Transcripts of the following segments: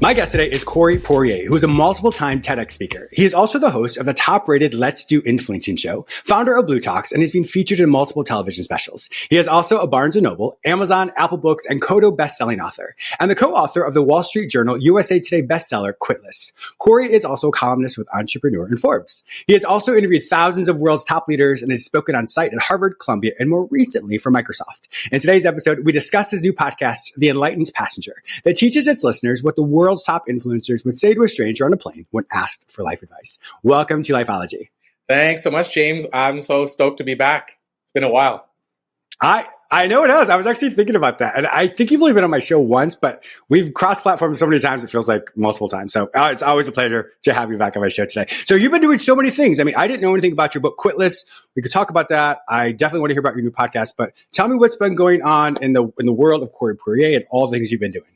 My guest today is Corey Poirier, who is a multiple-time TEDx speaker. He is also the host of the top-rated Let's Do Influencing show, founder of blutalks, and has been featured in multiple television specials. He is also a Barnes & Noble, Amazon, Apple Books, and Kodo best-selling author, and the co-author of the Wall Street Journal USA Today bestseller, Quitless. Corey is also a columnist with Entrepreneur and Forbes. He has also interviewed thousands of world's top leaders and has spoken on site at Harvard, Columbia, and more recently for Microsoft. In today's episode, we discuss his new podcast, The Enlightened Passenger, that teaches its listeners what the world's top influencers would say to a stranger on a plane when asked for life advice. Welcome to LIFEOLOGY. Thanks so much, James. I'm so stoked to be back. It's been a while. I know it has. I was actually thinking about that. And I think you've only been on my show once, but we've cross-platformed so many times, it feels like multiple times. So it's always a pleasure to have you back on my show today. So you've been doing so many things. I mean, I didn't know anything about your book, Quitless. We could talk about that. I definitely want to hear about your new podcast, but tell me what's been going on in the world of Corey Poirier and all the things you've been doing.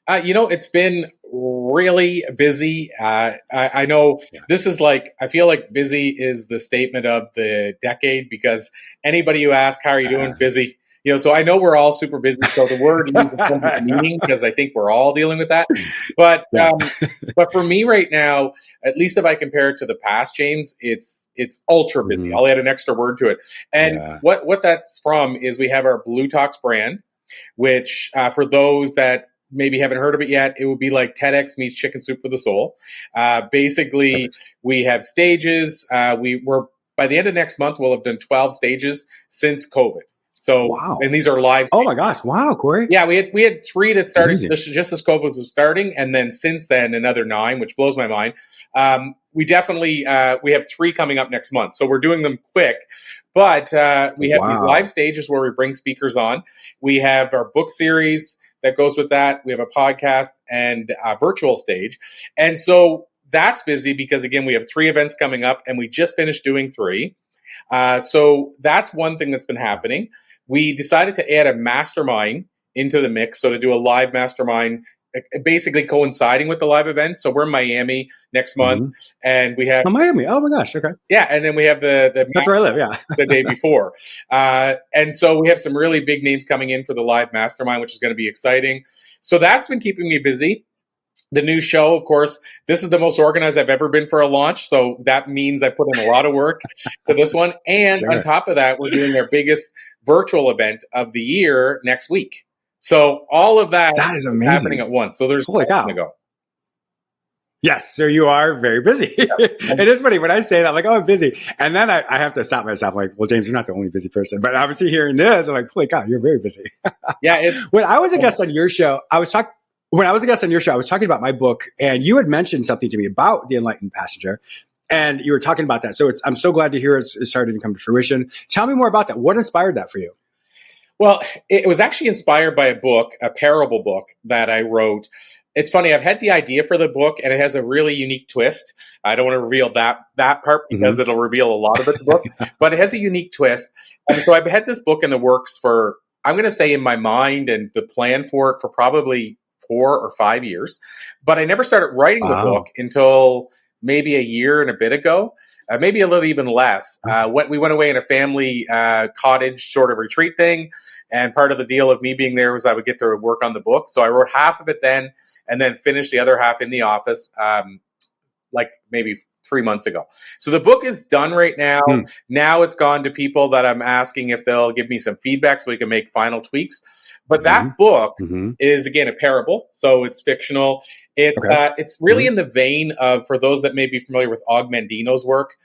It's been really busy. I know this is I feel like busy is the statement of the decade because anybody you ask, how are you doing? Busy. So I know we're all super busy. So the word leaves a sense of meaning because I think we're all dealing with that. But for me right now, at least if I compare it to the past, James, it's ultra busy. Mm-hmm. I'll add an extra word to it. And what that's from is we have our blutalks brand, which for those that maybe haven't heard of it yet, it would be like TEDx meets Chicken Soup for the Soul. Basically, we have stages. We're by the end of next month, we'll have done 12 stages since COVID. So, and these are live. Oh my gosh. Wow, Corey. Yeah, we had 3 that started just as COVID was starting. And then since then, another 9, which blows my mind. We definitely, we have 3 coming up next month. So we're doing them quick. But we have these live stages where we bring speakers on. We have our book series that goes with that. We have a podcast and a virtual stage. And so that's busy because, again, we have 3 events coming up and we just finished doing 3. So that's one thing that's been happening. We decided to add a mastermind into the mix. So to do a live mastermind, basically coinciding with the live event. So we're in Miami next month and we have Miami. Oh my gosh. Okay. Yeah. And then we have the that's where I live. Yeah. the day before. And so we have some really big names coming in for the live mastermind, which is going to be exciting. So that's been keeping me busy. The new show, of course, this is the most organized I've ever been for a launch. So that means I put in a lot of work to this one. And on top of that, we're doing our biggest virtual event of the year next week. So all of that is amazing. Happening at once. So there's holy cow to go. Yes. So you are very busy. Yeah. It is funny when I say that, I'm like, oh, I'm busy. And then I have to stop myself. I'm like, well, James, you're not the only busy person. But obviously hearing this, I'm like, holy cow, you're very busy. Yeah. When I was a guest on your show, I was talking about my book, and you had mentioned something to me about The Enlightened Passenger, and you were talking about that. So I'm so glad to hear it's starting to come to fruition. Tell me more about that. What inspired that for you? Well, it was actually inspired by a parable book that I wrote. It's funny, I've had the idea for the book, and it has a really unique twist. I don't want to reveal that part because it'll reveal a lot of the book, but it has a unique twist. And so I've had this book in the works for, I'm going to say in my mind and the plan for it for probably 4 or 5 years, but I never started writing the book until maybe a year and a bit ago, maybe a little even less. We went away in a family cottage sort of retreat thing, and part of the deal of me being there was I would get to work on the book. So I wrote half of it then, and then finished the other half in the office, maybe 3 months ago. So the book is done right now. Now it's gone to people that I'm asking if they'll give me some feedback so we can make final tweaks. But that book is, again, a parable, so it's fictional. It's really in the vein of, for those that may be familiar with Og Mandino's work,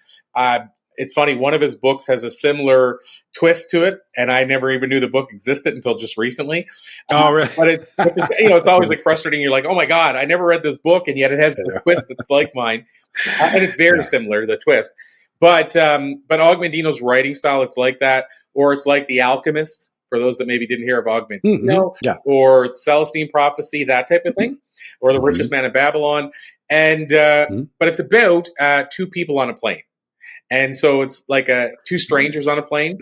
it's funny, one of his books has a similar twist to it, and I never even knew the book existed until just recently. Oh, really? But it's it's always frustrating. You're like, oh my God, I never read this book, and yet it has the twist that's like mine. And it's very similar, the twist. But Og Mandino's writing style, it's like that, or it's like The Alchemist. For those that maybe didn't hear of Og Mandino, or Celestine Prophecy, that type of thing, or The Richest Man in Babylon. And but it's about 2 people on a plane. And so it's like 2 strangers on a plane.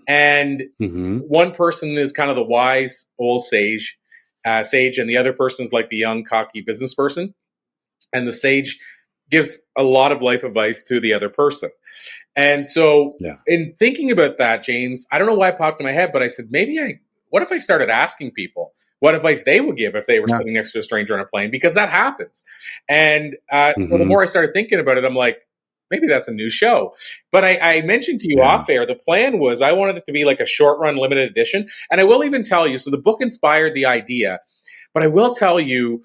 And one person is kind of the wise old sage, and the other person is like the young, cocky business person. And the sage gives a lot of life advice to the other person. And so in thinking about that, James, I don't know why it popped in my head, but I said, what if I started asking people, what advice they would give if they were sitting next to a stranger on a plane, because that happens. And so the more I started thinking about it, I'm like, maybe that's a new show. But I mentioned to you off air, the plan was I wanted it to be like a short run limited edition. And I will even tell you, so the book inspired the idea. But I will tell you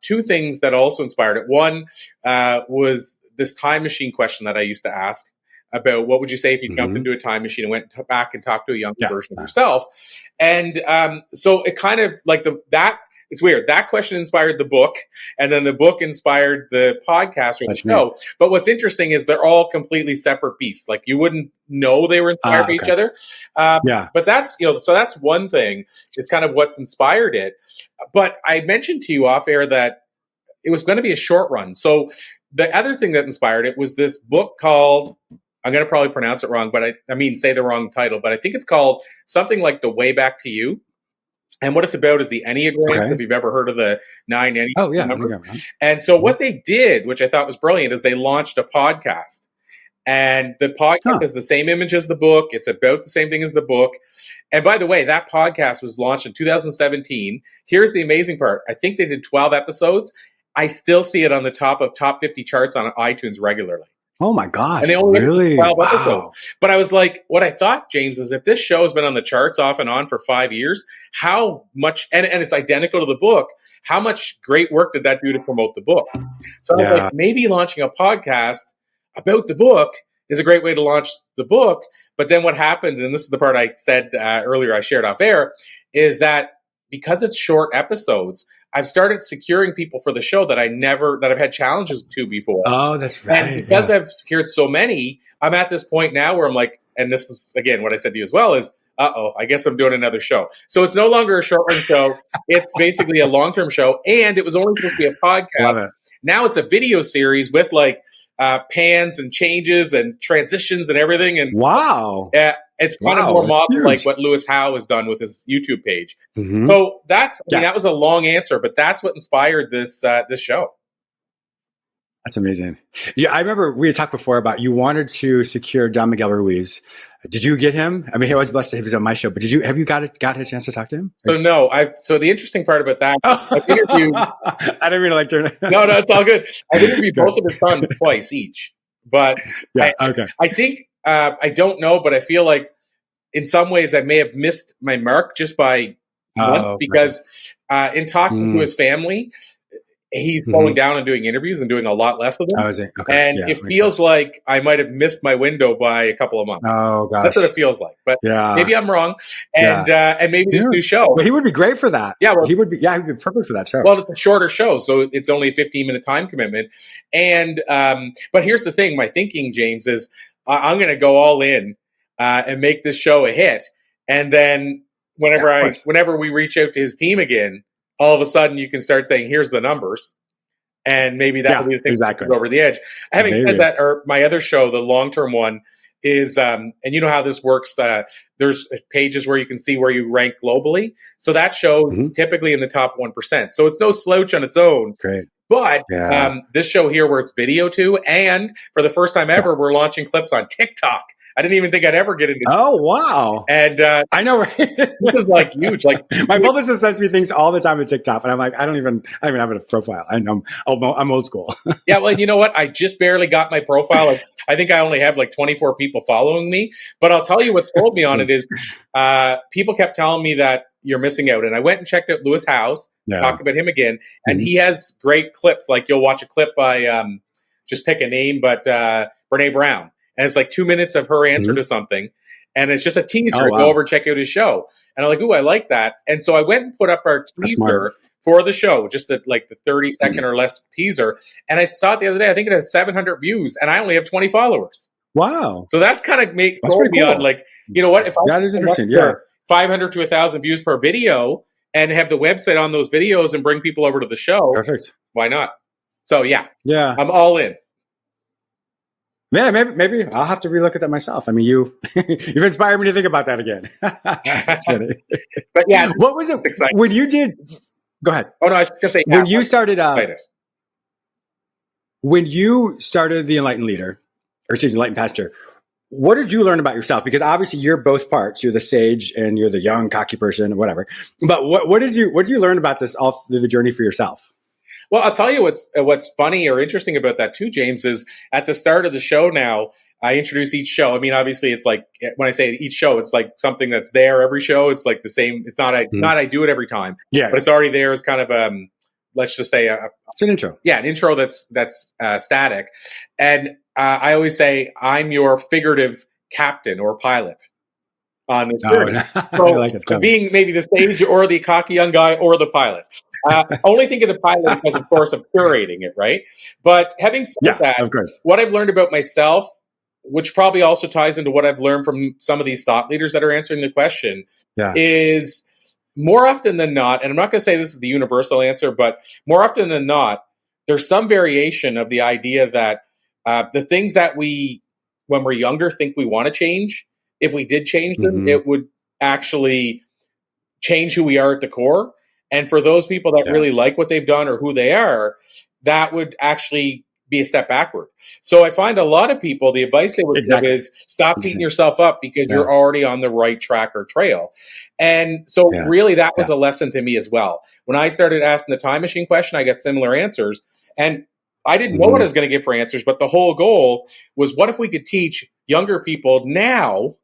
two things that also inspired it. One was this time machine question that I used to ask about what would you say if you jumped into a time machine and went back and talked to a younger version of yourself. And so it kind of like it's weird. That question inspired the book, and then the book inspired the podcast or the show. But what's interesting is they're all completely separate beasts. Like you wouldn't know they were inspired by each other. But that's, so that's one thing is kind of what's inspired it. But I mentioned to you off air that it was going to be a short run. So the other thing that inspired it was this book called, I'm going to probably pronounce it wrong, but I mean, say the wrong title, but I think it's called something like The Way Back to You. And what it's about is the Enneagram, if you've ever heard of the 9 Enneagram. Oh, yeah. And so what they did, which I thought was brilliant, is they launched a podcast. And the podcast has the same image as the book. It's about the same thing as the book. And by the way, that podcast was launched in 2017. Here's the amazing part. I think they did 12 episodes. I still see it on the top 50 charts on iTunes regularly. Oh my gosh. And they only really? 12 episodes. But I was like, what I thought, James, is if this show has been on the charts off and on for 5 years, how much, and it's identical to the book, how much great work did that do to promote the book? So I was like, maybe launching a podcast about the book is a great way to launch the book. But then what happened, and this is the part I said earlier, I shared off air, is that because it's short episodes, I've started securing people for the show that I've had challenges to before. Oh, that's right. And because I've secured so many, I'm at this point now where I'm like, and this is, again, what I said to you as well is, I guess I'm doing another show. So it's no longer a short run show. It's basically a long-term show. And it was only supposed to be a podcast. Love it. Now it's a video series with like pans and changes and transitions and everything. And wow. It's kind of more modern, like what Lewis Howe has done with his YouTube page. So that was a long answer, but that's what inspired this show. That's amazing. Yeah, I remember we had talked before about you wanted to secure Don Miguel Ruiz. Did you get him? I mean, he was blessed that he was on my show, but have you got a chance to talk to him? So no, so the interesting part about that, I've interviewed. I didn't mean to turn. No, it's all good. I've interviewed both of his sons twice each, but I think I don't know, but I feel like in some ways I may have missed my mark just by once because in talking to his family, he's slowing down and doing interviews and doing a lot less of them. And it feels like I might have missed my window by a couple of months. Oh, gosh. That's what it feels like. But maybe I'm wrong. And maybe this new show. Well, he would be great for that. Yeah. Well, he'd be perfect for that show. Well, it's a shorter show, so it's only a 15-minute time commitment. And but here's the thing. My thinking, James, is I'm going to go all in and make this show a hit. And then whenever we reach out to his team again, all of a sudden you can start saying, here's the numbers. And maybe that will be the thing that goes over the edge. Having said that, or my other show, the long-term one is, and you know how this works. There's pages where you can see where you rank globally. So that show is typically in the top 1%. So it's no slouch on its own. Great. But this show here where it's video too, and for the first time ever, we're launching clips on TikTok. I didn't even think I'd ever get into. Oh, wow. And I know, right? This is like huge. Like my publicist sends me things all the time on TikTok, and I'm like, I don't even have a profile. I'm old school. Yeah, well, you know what? I just barely got my profile. I think I only have like 24 people following me. But I'll tell you what sold me on it is people kept telling me that you're missing out. And I went and checked out Lewis Howe's, talk about him again. And he has great clips. Like you'll watch a clip by, just pick a name, but Brene Brown. And it's like 2 minutes of her answer to something. And it's just a teaser. Go over and check out his show. And I'm like, ooh, I like that. And so I went and put up our teaser for the show, just the 30-second or less teaser. And I saw it the other day. I think it has 700 views, and I only have 20 followers. Wow. So that's kind of makes me on like, you know what? If that is interesting. 500 to 1,000 views per video and have the website on those videos and bring people over to the show. Perfect. Why not? So yeah, I'm all in. Yeah, maybe I'll have to relook at that myself. I mean, you've inspired me to think about that again. That's funny. But yeah, what was it when you did? Go ahead. Oh no, I was going to say when you started. When you started the Enlightened Leader, or excuse me, Enlightened Pastor, what did you learn about yourself? Because obviously you're both parts. You're the sage and you're the young, cocky person, whatever. But what did you learn about this all through the journey for yourself? Well, I'll tell you what's funny or interesting about that too, James, is at the start of the show now, I introduce each show. I mean, obviously, it's like when I say each show, it's like something that's there every show. It's like the same. It's not I do it every time, but it's already there as kind of let's just say it's an intro. Yeah, an intro that's static. And I always say I'm your figurative captain or pilot on this journey. So like being maybe the sage or the cocky young guy or the pilot. Only think of the pilot because, of course, of curating it, right? But having said that, of course, what I've learned about myself, which probably also ties into what I've learned from some of these thought leaders that are answering the question, is more often than not, and I'm not going to say this is the universal answer, but more often than not, there's some variation of the idea that the things that we, when we're younger, think we want to change, if we did change them, it would actually change who we are at the core. And for those people that really like what they've done or who they are, that would actually be a step backward. So I find a lot of people, the advice they would give is stop beating yourself up because you're already on the right track or trail. And so really that was a lesson to me as well. When I started asking the time machine question, I got similar answers. And I didn't know what I was going to get for answers, but the whole goal was, what if we could teach younger people now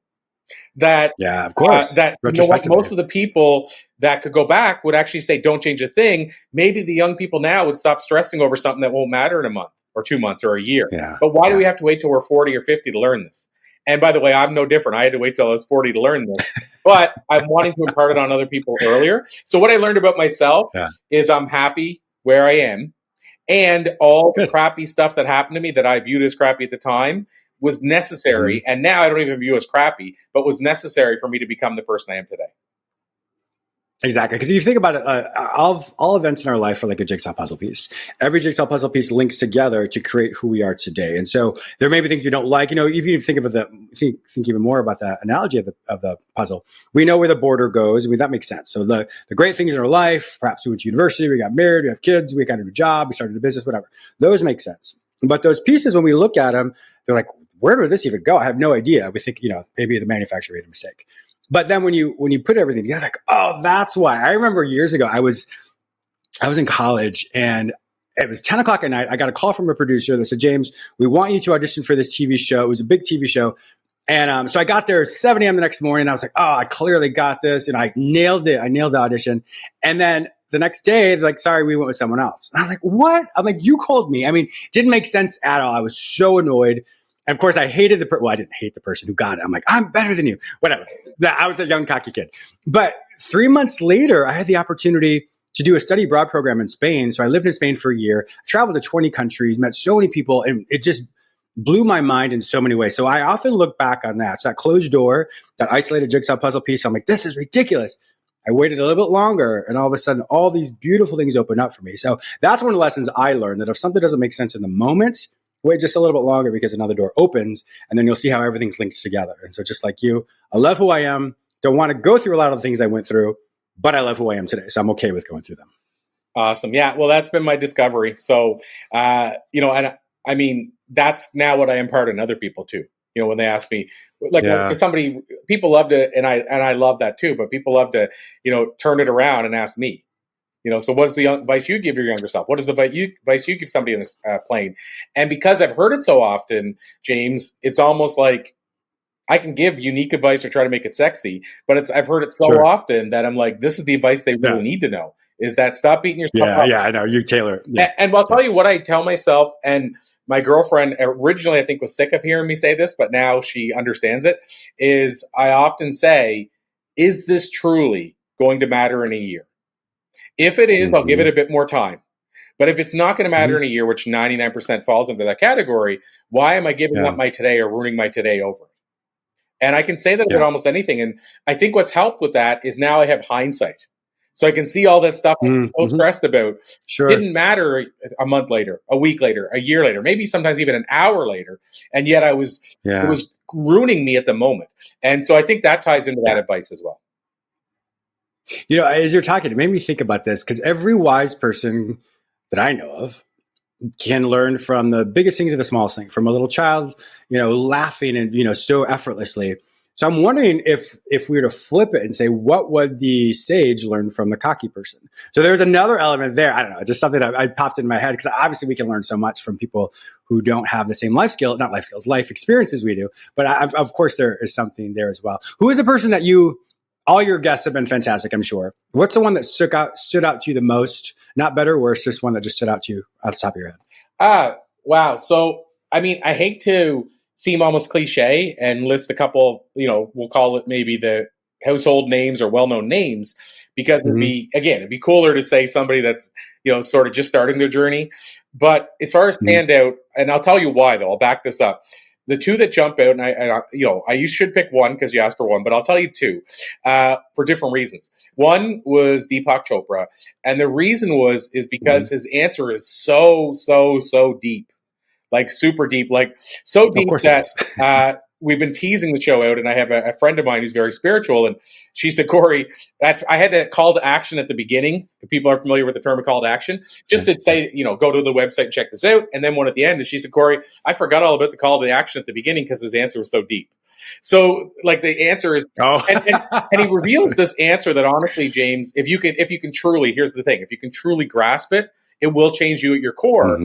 that, of course, that you know what, most of the people that could go back would actually say, don't change a thing. Maybe the young people now would stop stressing over something that won't matter in a month or 2 months or a year. But why do we have to wait till we're 40 or 50 to learn this? And by the way, I'm no different. I had to wait till I was 40 to learn this, but I'm wanting to impart it on other people earlier. So what I learned about myself is I'm happy where I am. And all the crappy stuff that happened to me that I viewed as crappy at the time was necessary. And now I don't even view as crappy, but was necessary for me to become the person I am today. Exactly. Because if you think about it, all events in our life are like a jigsaw puzzle piece. Every jigsaw puzzle piece links together to create who we are today. And so there may be things we don't like. You know, if you think of think even more about that analogy of the puzzle, we know where the border goes. I mean, that makes sense. So the great things in our life, perhaps we went to university, we got married, we have kids, we got a new job, we started a business, whatever. Those make sense. But those pieces, when we look at them, they're like, where did this even go? I have no idea. We think, maybe the manufacturer made a mistake. But then when you put everything together, like, oh, that's why. I remember years ago, I was in college and it was 10 o'clock at night. I got a call from a producer that said, James, we want you to audition for this TV show. It was a big TV show. And so I got there at 7 a.m. the next morning. I was like, oh, I clearly got this. And I nailed it. I nailed the audition. And then the next day, they're like, sorry, we went with someone else. And I was like, what? I'm like, you called me. I mean, it didn't make sense at all. I was so annoyed. And of course, I hated I didn't hate the person who got it. I'm like, I'm better than you. Whatever. I was a young, cocky kid. But 3 months later, I had the opportunity to do a study abroad program in Spain. So I lived in Spain for a year, traveled to 20 countries, met so many people, and it just blew my mind in so many ways. So I often look back on that. It's that closed door, that isolated jigsaw puzzle piece. I'm like, this is ridiculous. I waited a little bit longer, and all of a sudden, all these beautiful things open up for me. So that's one of the lessons I learned, that if something doesn't make sense in the moment, wait just a little bit longer because another door opens, and then you'll see how everything's linked together. And so just like you, I love who I am. Don't want to go through a lot of the things I went through, but I love who I am today. So I'm okay with going through them. Awesome. Yeah. Well, that's been my discovery. So, and I mean, that's now what I impart on other people too. When they ask me, like, people love to, and I love that too, but people love to, turn it around and ask me. So what's the advice you give your younger self? What is the advice you give somebody on a plane? And because I've heard it so often, James, it's almost like I can give unique advice or try to make it sexy, but I've heard it so often that I'm like, this is the advice they really need to know, is that stop beating yourself up. Yeah, I know. You tailor. Yeah. And I'll tell you what I tell myself, and my girlfriend originally I think was sick of hearing me say this, but now she understands it, is I often say, is this truly going to matter in a year? If it is, I'll give it a bit more time. But if it's not going to matter in a year, which 99% falls into that category, why am I giving up my today or ruining my today over? And I can say that about almost anything. And I think what's helped with that is now I have hindsight. So I can see all that stuff I'm so stressed about. Didn't matter a month later, a week later, a year later, maybe sometimes even an hour later. And yet it was ruining me at the moment. And so I think that ties into that advice as well. As you're talking, it made me think about this, because every wise person that I know of can learn from the biggest thing to the smallest thing, from a little child, laughing and, so effortlessly. So I'm wondering if we were to flip it and say, what would the sage learn from the cocky person? So there's another element there. I don't know, just something that I popped in my head, because obviously we can learn so much from people who don't have the same life experiences we do. But of course there is something there as well. Who is a person that all your guests have been fantastic, I'm sure. What's the one that stood out to you the most? Not better or worse, just one that just stood out to you off the top of your head? Wow. So, I mean, I hate to seem almost cliche and list a couple, we'll call it maybe the household names or well-known names, because it'd be cooler to say somebody that's, sort of just starting their journey. But as far as standout, and I'll tell you why, though, I'll back this up. The two that jump out, and you should pick one because you asked for one, but I'll tell you two for different reasons. One was Deepak Chopra, and the reason is because his answer is so deep. Like super deep, like so deep that we've been teasing the show out. And I have a friend of mine who's very spiritual, and she said, Corey, I had that call to action at the beginning. If people are familiar with the term of call to action, just to say, go to the website and check this out. And then one at the end, and she said, Corey, I forgot all about the call to action at the beginning because his answer was so deep. So like the answer is, and he reveals this answer that honestly, James, if you can truly, here's the thing, if you can truly grasp it, it will change you at your core.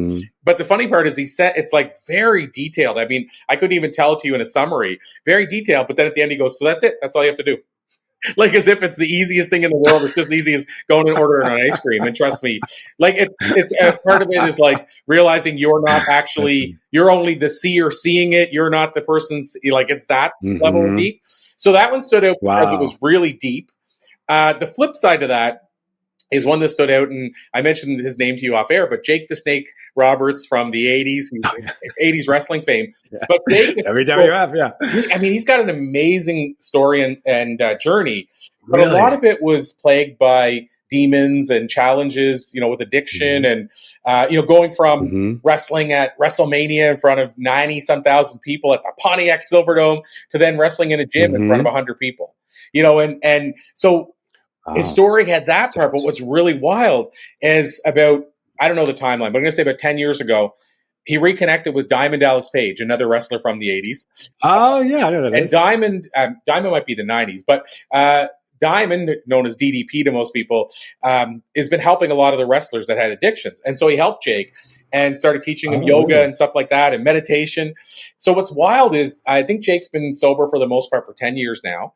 But the funny part is he said it's like very detailed. I mean, I couldn't even tell it to you in a summary, very detailed. But then at the end he goes, so that's it. That's all you have to do. Like as if it's the easiest thing in the world. It's just as easy as going and ordering an ice cream. And trust me, like it's part of it is like realizing you're not actually, you're only the seer seeing it. You're not the person's, like it's that level of deep. So that one stood out because it was really deep. The flip side of that is one that stood out, and I mentioned his name to you off air, but Jake the Snake Roberts from the 80s, 80s wrestling fame. Yes. But Jake, WWF, I mean, he's got an amazing story and journey, but a lot of it was plagued by demons and challenges, with addiction and, going from wrestling at WrestleMania in front of 90-some thousand people at the Pontiac Silverdome to then wrestling in a gym in front of 100 people, and so his story had that part, but what's really wild is about, I don't know the timeline, but I'm going to say about 10 years ago, he reconnected with Diamond Dallas Page, another wrestler from the 80s. Oh, yeah, I know that. And Diamond might be the 90s, but Diamond, known as DDP to most people, has been helping a lot of the wrestlers that had addictions. And so he helped Jake and started teaching him yoga and stuff like that and meditation. So what's wild is I think Jake's been sober for the most part for 10 years now.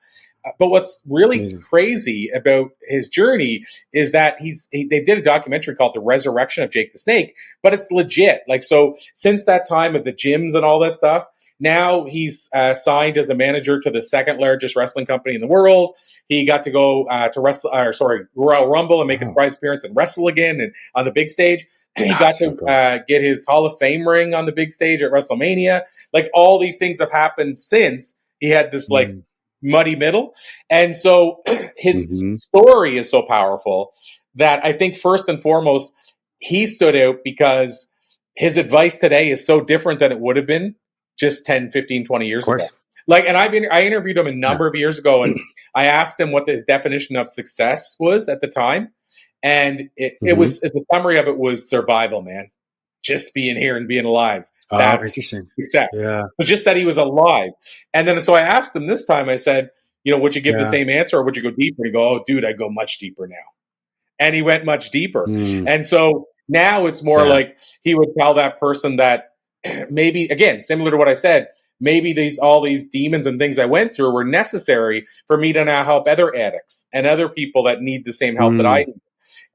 But what's really crazy about his journey is that they did a documentary called The Resurrection of Jake the Snake, but it's legit. Like, so since that time of the gyms and all that stuff, now he's signed as a manager to the second largest wrestling company in the world. He got to go to Royal Rumble and make a surprise appearance and wrestle again and on the big stage. He got to get his Hall of Fame ring on the big stage at WrestleMania. Like all these things have happened since he had this muddy middle. And so his story is so powerful that I think first and foremost, he stood out because his advice today is so different than it would have been just 10, 15, 20 years ago. Like, and I interviewed him a number of years ago, and I asked him what his definition of success was at the time. And it was, the summary of it was survival, man. Just being here and being alive. That's interesting. Success. Yeah. But just that he was alive. And then, so I asked him this time, I said, would you give the same answer or would you go deeper? And he go, oh, dude, I go much deeper now. And he went much deeper. And so now it's more like he would tell that person that maybe, again, similar to what I said, maybe all these demons and things I went through were necessary for me to now help other addicts and other people that need the same help that I need.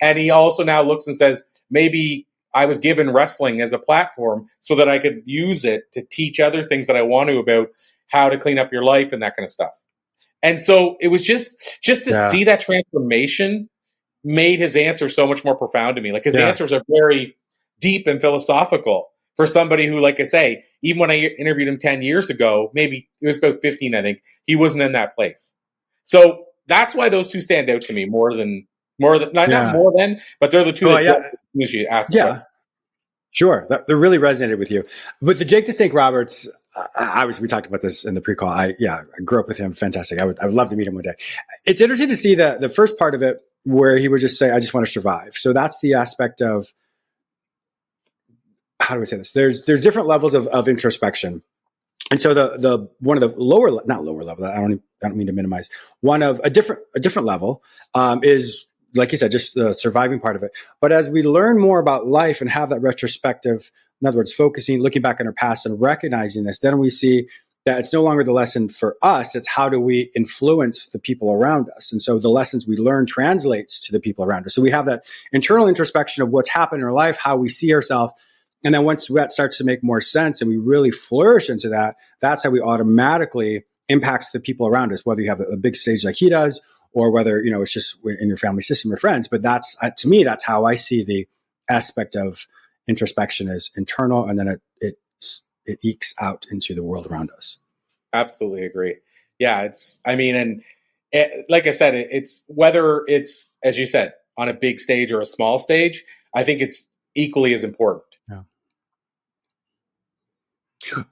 And he also now looks and says, maybe I was given wrestling as a platform so that I could use it to teach other things that I want to about how to clean up your life and that kind of stuff. And so it was just to see that transformation made his answer so much more profound to me. Like his answers are very deep and philosophical for somebody who, like I say, even when I interviewed him 10 years ago, maybe it was about 15, I think, he wasn't in that place. So that's why those two stand out to me more than not more than, but they're the two that usually ask. Yeah, sure. That really resonated with you. But the Jake the Snake Roberts, we talked about this in the pre-call. I grew up with him. Fantastic. I would love to meet him one day. It's interesting to see the first part of it where he would just say, I just want to survive. So that's the aspect of how do we say this? There's different levels of introspection. And so the one of the not lower level, I don't mean to minimize, one of a different level is, like you said, just the surviving part of it. But as we learn more about life and have that retrospective, in other words, looking back in our past and recognizing this, then we see that it's no longer the lesson for us. It's how do we influence the people around us. And so the lessons we learn translates to the people around us. So we have that internal introspection of what's happened in our life, how we see ourselves. And then once that starts to make more sense and we really flourish into that, that's how we automatically impacts the people around us, whether you have a big stage like he does, or whether, it's just in your family system or friends. But that's, to me, that's how I see the aspect of introspection as internal, and then it ekes out into the world around us. Absolutely agree. Yeah, like I said, it's whether it's, as you said, on a big stage or a small stage, I think it's equally as important. Yeah.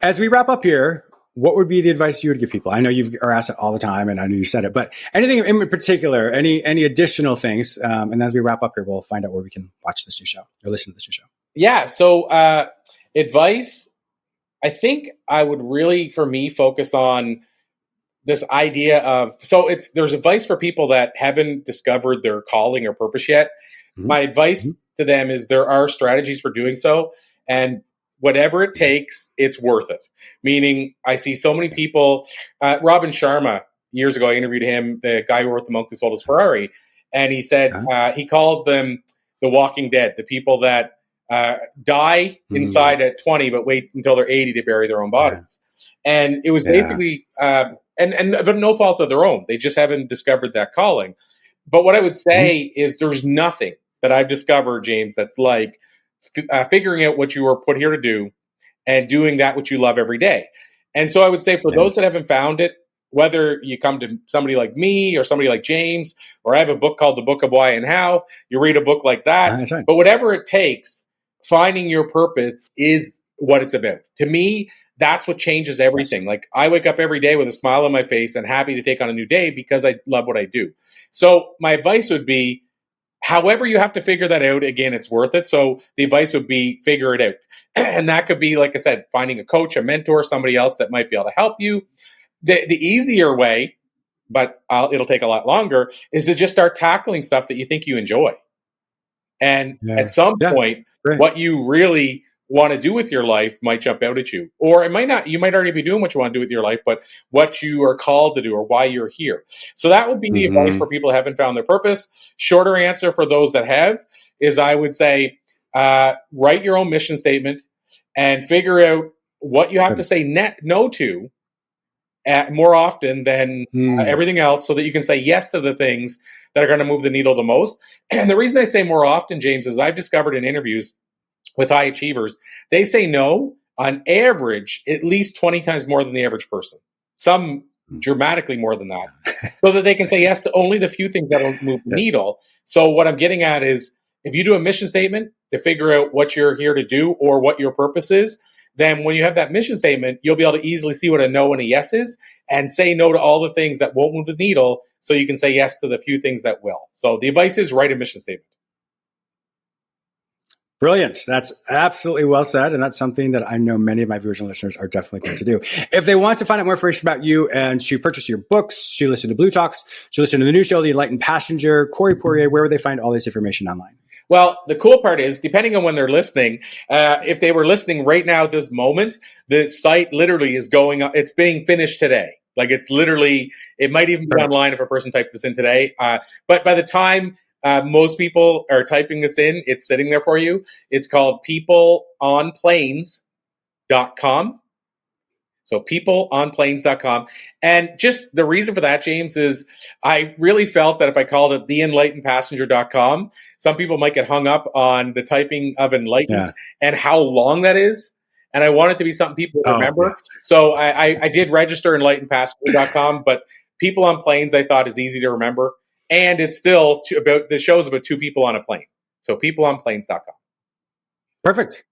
As we wrap up here, what would be the advice you would give people? I know you are asked it all the time, and I know you said it, but anything in particular, any additional things? And as we wrap up here, we'll find out where we can watch this new show or listen to this new show. Yeah. So advice, I think I would really, for me, focus on this idea of, there's advice for people that haven't discovered their calling or purpose yet. Mm-hmm. My advice to them is there are strategies for doing so, and whatever it takes, it's worth it. Meaning, I see so many people, Robin Sharma, years ago, I interviewed him, the guy who wrote The Monk Who Sold His Ferrari, and he said, he called them the walking dead, the people that die inside at 20, but wait until they're 80 to bury their own bodies. And it was basically, and no fault of their own. They just haven't discovered that calling. But what I would say is there's nothing that I've discovered, James, that's like figuring out what you were put here to do and doing that which you love every day. And so I would say for those that haven't found it, whether you come to somebody like me or somebody like James, or I have a book called The Book of Why and How, you read a book like that. But whatever it takes, finding your purpose is what it's about. To me, that's what changes everything. Like, I wake up every day with a smile on my face and happy to take on a new day because I love what I do. So my advice would be, however you have to figure that out, again, it's worth it. So the advice would be figure it out. And that could be, like I said, finding a coach, a mentor, somebody else that might be able to help you. The easier way, but it'll take a lot longer, is to just start tackling stuff that you think you enjoy. And at some point, what you really want to do with your life might jump out at you. Or it might not. You might already be doing what you want to do with your life, but what you are called to do or why you're here. So that would be the advice for people who haven't found their purpose. Shorter answer for those that have is, I would say, write your own mission statement and figure out what you have to say no to more often than everything else, so that you can say yes to the things that are going to move the needle the most. And the reason I say more often, James, is I've discovered in interviews with high achievers, they say no on average at least 20 times more than the average person. Some dramatically more than that, so that they can say yes to only the few things that will move the needle. So what I'm getting at is, if you do a mission statement to figure out what you're here to do or what your purpose is, then when you have that mission statement, you'll be able to easily see what a no and a yes is, and say no to all the things that won't move the needle, so you can say yes to the few things that will. So the advice is, write a mission statement. Brilliant. That's absolutely well said. And that's something that I know many of my viewers and listeners are definitely going to do. If they want to find out more information about you and to purchase your books, to listen to Blue Talks, to listen to the new show, The Enlightened Passenger, Corey Poirier, where would they find all this information online? Well, the cool part is, depending on when they're listening, if they were listening right now at this moment, the site literally is going up. It's being finished today. Like, it's literally, it might even be online if a person typed this in today. But by the time most people are typing this in, it's sitting there for you. It's called peopleonplanes.com. So peopleonplanes.com. And just the reason for that, James, is I really felt that if I called it theenlightenedpassenger.com, some people might get hung up on the typing of enlightened and how long that is. And I want it to be something people remember. So I did register enlightenedpassenger.com, but People on Planes I thought is easy to remember. And it's still the show's about two people on a plane. So peopleonplanes.com. Perfect.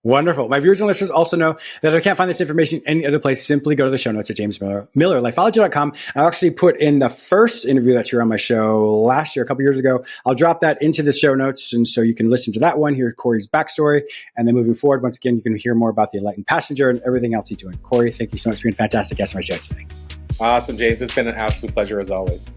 Wonderful. My viewers and listeners also know that if I can't find this information any other place, simply go to the show notes at jamesmiller.lifeology.com. I actually put in the first interview that you were on my show last year, a couple years ago. I'll drop that into the show notes, and so you can listen to that one, hear Corey's backstory, and then moving forward, once again, you can hear more about the Enlightened Passenger and everything else he's doing. Corey, thank you so much for being a fantastic guest on my show today. Awesome, James. It's been an absolute pleasure as always.